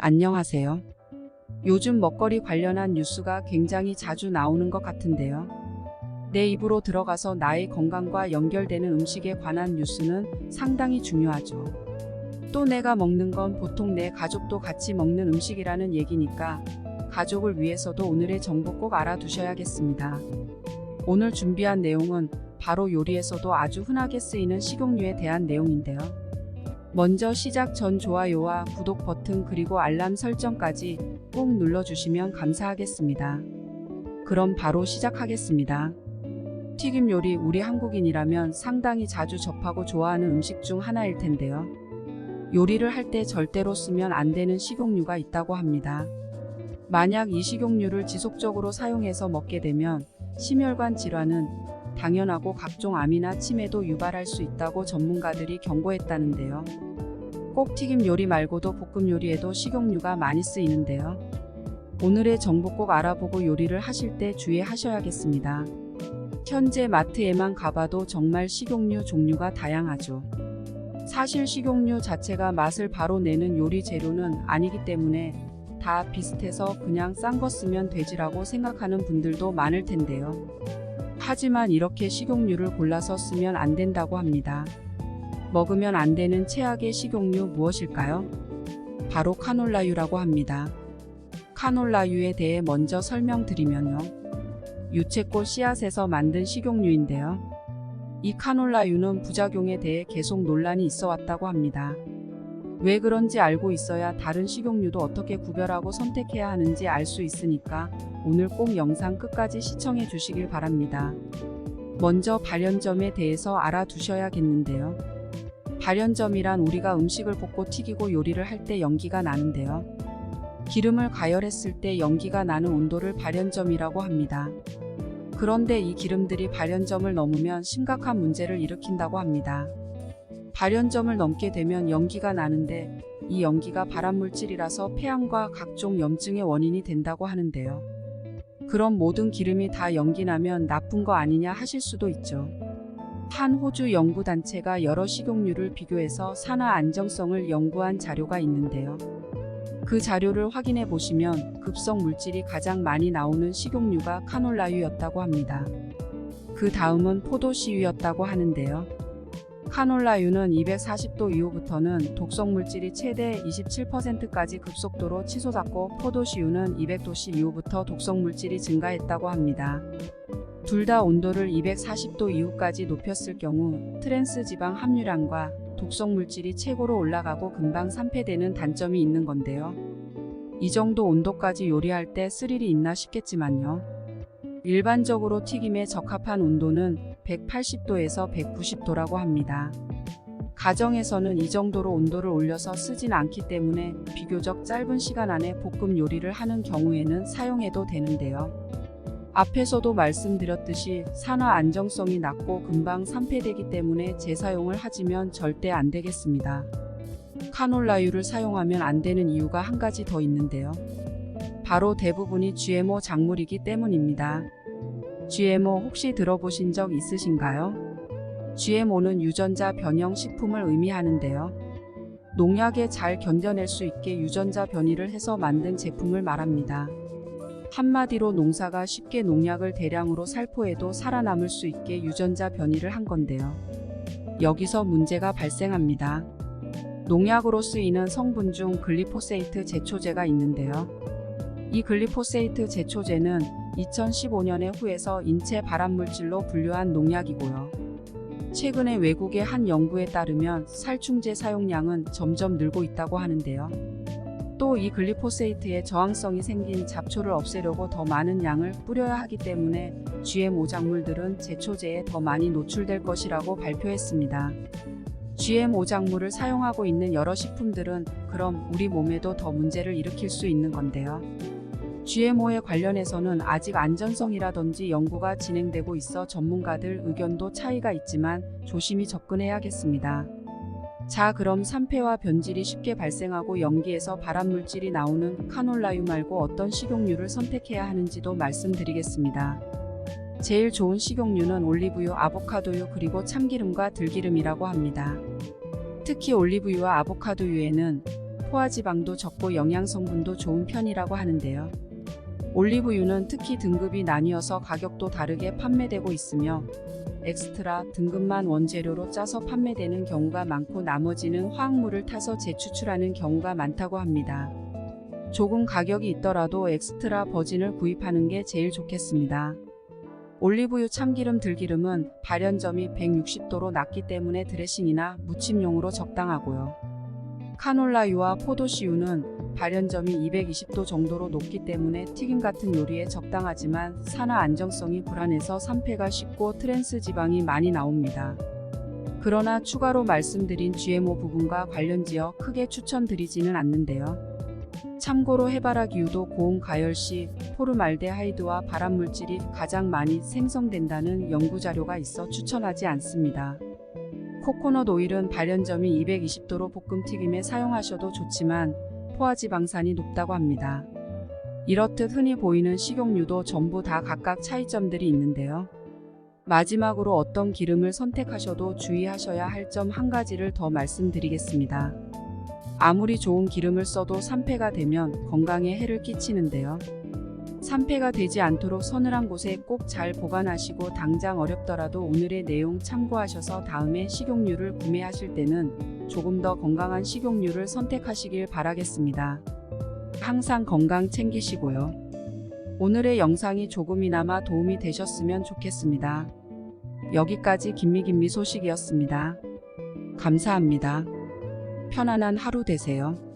안녕하세요. 요즘 먹거리 관련한 뉴스가 굉장히 자주 나오는 것 같은데요. 내 입으로 들어가서 나의 건강과 연결되는 음식에 관한 뉴스는 상당히 중요하죠. 또 내가 먹는 건 보통 내 가족도 같이 먹는 음식이라는 얘기니까 가족을 위해서도 오늘의 정보 꼭 알아두셔야겠습니다. 오늘 준비한 내용은 바로 요리에서도 아주 흔하게 쓰이는 식용유에 대한 내용인데요. 먼저 시작 전 좋아요와 구독 버튼 그리고 알람 설정까지 꼭 눌러주시면 감사하겠습니다. 그럼 바로 시작하겠습니다. 튀김 요리, 우리 한국인이라면 상당히 자주 접하고 좋아하는 음식 중 하나일 텐데요. 요리를 할 때 절대로 쓰면 안 되는 식용유가 있다고 합니다. 만약 이 식용유를 지속적으로 사용해서 먹게 되면 심혈관 질환은 당연하고 각종 암이나 치매도 유발할 수 있다고 전문가들이 경고했다는데요. 꼭 튀김 요리 말고도 볶음 요리에도 식용유가 많이 쓰이는데요. 오늘의 정보 꼭 알아보고 요리를 하실 때 주의하셔야겠습니다. 현재 마트에만 가봐도 정말 식용유 종류가 다양하죠. 사실 식용유 자체가 맛을 바로 내는 요리 재료는 아니기 때문에 다 비슷해서 그냥 싼 거 쓰면 되지라고 생각하는 분들도 많을 텐데요. 하지만 이렇게 식용유를 골라서 쓰면 안 된다고 합니다. 먹으면 안 되는 최악의 식용유 무엇일까요? 바로 카놀라유라고 합니다. 카놀라유에 대해 먼저 설명드리면요. 유채꽃 씨앗에서 만든 식용유인데요. 이 카놀라유는 부작용에 대해 계속 논란이 있어 왔다고 합니다. 왜 그런지 알고 있어야 다른 식용유도 어떻게 구별하고 선택해야 하는지 알 수 있으니까 오늘 꼭 영상 끝까지 시청해 주시길 바랍니다. 먼저 발연점에 대해서 알아두셔야겠는데요. 발연점이란 우리가 음식을 볶고 튀기고 요리를 할 때 연기가 나는데요. 기름을 가열했을 때 연기가 나는 온도를 발연점이라고 합니다. 그런데 이 기름들이 발연점을 넘으면 심각한 문제를 일으킨다고 합니다. 발연점을 넘게 되면 연기가 나는데 이 연기가 발암물질이라서 폐암과 각종 염증의 원인이 된다고 하는데요. 그럼 모든 기름이 다 연기 나면 나쁜 거 아니냐 하실 수도 있죠. 한 호주 연구단체가 여러 식용유를 비교해서 산화 안정성을 연구한 자료가 있는데요. 그 자료를 확인해 보시면 급성 물질이 가장 많이 나오는 식용유가 카놀라유였다고 합니다. 그 다음은 포도씨유였다고 하는데요. 카놀라유는 240도 이후부터는 독성 물질이 최대 27%까지 급속도로 치솟았고 포도씨유는 200도씨 이후부터 독성 물질이 증가했다고 합니다. 둘 다 온도를 240도 이후까지 높였을 경우 트랜스 지방 함유량과 독성 물질이 최고로 올라가고 금방 산패되는 단점이 있는 건데요. 이 정도 온도까지 요리할 때 스릴이 있나 싶겠지만요. 일반적으로 튀김에 적합한 온도는 180도에서 190도라고 합니다. 가정에서는 이 정도로 온도를 올려서 쓰진 않기 때문에 비교적 짧은 시간 안에 볶음 요리를 하는 경우에는 사용해도 되는데요. 앞에서도 말씀드렸듯이 산화 안정성이 낮고 금방 산패되기 때문에 재사용을 하지면 절대 안 되겠습니다. 카놀라유를 사용하면 안 되는 이유가 한 가지 더 있는데요. 바로 대부분이 GMO 작물이기 때문입니다. GMO 혹시 들어보신 적 있으신가요? GMO는 유전자 변형 식품을 의미하는데요. 농약에 잘 견뎌낼 수 있게 유전자 변이를 해서 만든 제품을 말합니다. 한마디로 농사가 쉽게 농약을 대량으로 살포해도 살아남을 수 있게 유전자 변이를 한 건데요. 여기서 문제가 발생합니다. 농약으로 쓰이는 성분 중 글리포세이트 제초제가 있는데요. 이 글리포세이트 제초제는 2015년에 후에서 인체 발암물질로 분류한 농약이고요. 최근에 외국의 한 연구에 따르면 살충제 사용량은 점점 늘고 있다고 하는데요. 또 이 글리포세이트에 저항성이 생긴 잡초를 없애려고 더 많은 양을 뿌려야 하기 때문에 GMO 작물들은 제초제에 더 많이 노출될 것이라고 발표했습니다. GMO 작물을 사용하고 있는 여러 식품들은 그럼 우리 몸에도 더 문제를 일으킬 수 있는 건데요. GMO에 관련해서는 아직 안전성이라든지 연구가 진행되고 있어 전문가들 의견도 차이가 있지만 조심히 접근해야겠습니다. 자, 그럼 산패와 변질이 쉽게 발생하고 연기에서 발암물질이 나오는 카놀라유 말고 어떤 식용유를 선택해야 하는지도 말씀드리겠습니다. 제일 좋은 식용유는 올리브유, 아보카도유 그리고 참기름과 들기름이라고 합니다. 특히 올리브유와 아보카도유에는 포화지방도 적고 영양 성분도 좋은 편이라고 하는데요. 올리브유는 특히 등급이 나뉘어서 가격도 다르게 판매되고 있으며 엑스트라 등급만 원재료로 짜서 판매되는 경우가 많고 나머지는 화학물을 타서 재추출하는 경우가 많다고 합니다. 조금 가격이 있더라도 엑스트라 버진을 구입하는 게 제일 좋겠습니다. 올리브유, 참기름, 들기름은 발연점이 160도로 낮기 때문에 드레싱이나 무침용으로 적당하고요. 카놀라유와 포도씨유는 발연점이 220도 정도로 높기 때문에 튀김 같은 요리에 적당하지만 산화 안정성이 불안해서 산패가 쉽고 트랜스 지방이 많이 나옵니다. 그러나 추가로 말씀드린 GMO 부분과 관련지어 크게 추천드리지는 않는데요. 참고로 해바라기유도 고온 가열 시 포르말데하이드와 발암물질이 가장 많이 생성된다는 연구자료가 있어 추천하지 않습니다. 코코넛 오일은 발연점이 220도로 볶음 튀김에 사용하셔도 좋지만 포화지방산이 높다고 합니다. 이렇듯 흔히 보이는 식용유도 전부 다 각각 차이점들이 있는데요. 마지막으로 어떤 기름을 선택하셔도 주의하셔야 할 점 한 가지를 더 말씀드리겠습니다. 아무리 좋은 기름을 써도 산패가 되면 건강에 해를 끼치는데요. 산패가 되지 않도록 서늘한 곳에 꼭 잘 보관하시고 당장 어렵더라도 오늘의 내용 참고하셔서 다음에 식용유를 구매하실 때는 조금 더 건강한 식용유를 선택하시길 바라겠습니다. 항상 건강 챙기시고요. 오늘의 영상이 조금이나마 도움이 되셨으면 좋겠습니다. 여기까지 김미 소식이었습니다. 감사합니다. 편안한 하루 되세요.